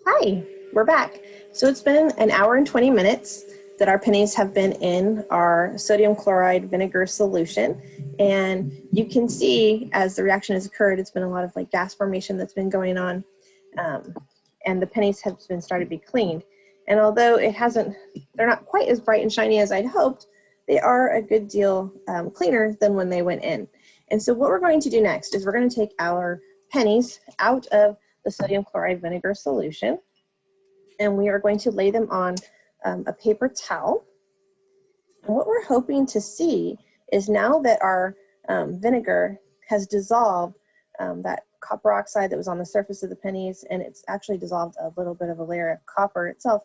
Hi, we're back. So it's been an hour and 20 minutes that our pennies have been in our sodium chloride vinegar solution. And you can see as the reaction has occurred, it's been a lot of like gas formation that's been going on. And the pennies have been started to be cleaned. And although they're not quite as bright and shiny as I'd hoped, they are a good deal cleaner than when they went in. And so what we're going to do next is we're going to take our pennies out of the sodium chloride vinegar solution, and we are going to lay them on a paper towel. And what we're hoping to see is now that our vinegar has dissolved that copper oxide that was on the surface of the pennies, and it's actually dissolved a little bit of a layer of copper itself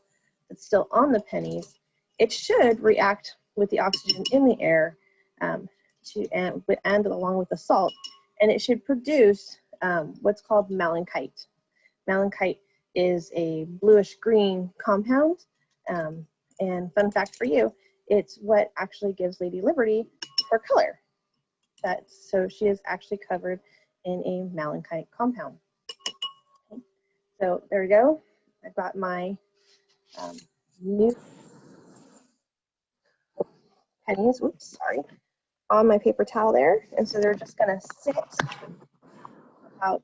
that's still on the pennies, it should react with the oxygen in the air and along with the salt, and it should produce what's called malachite. Malachite is a bluish green compound, and fun fact for you, it's what actually gives Lady Liberty her color. So she is actually covered in a malachite compound. Okay. So there we go. I've got my new pennies, on my paper towel there, and so they're just gonna sit about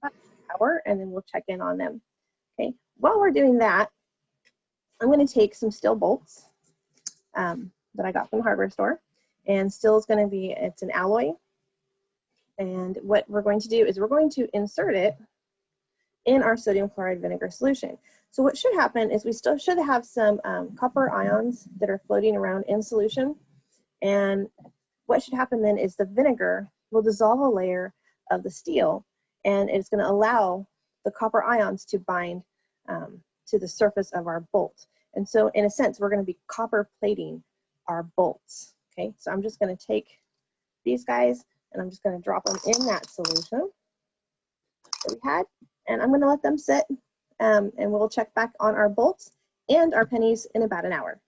an hour, and then we'll check in on them. Okay, while we're doing that, I'm going to take some steel bolts that I got from the hardware store, and steel is going to be, it's an alloy, and what we're going to do is we're going to insert it in our sodium chloride vinegar solution. So what should happen is we still should have some copper ions that are floating around in solution, and what should happen then is the vinegar will dissolve a layer of the steel, and it's going to allow the copper ions to bind to the surface of our bolt. And so in a sense, we're going to be copper plating our bolts. Okay, so I'm just going to take these guys and I'm just going to drop them in that solution that we had, and I'm going to let them sit, and we'll check back on our bolts and our pennies in about an hour.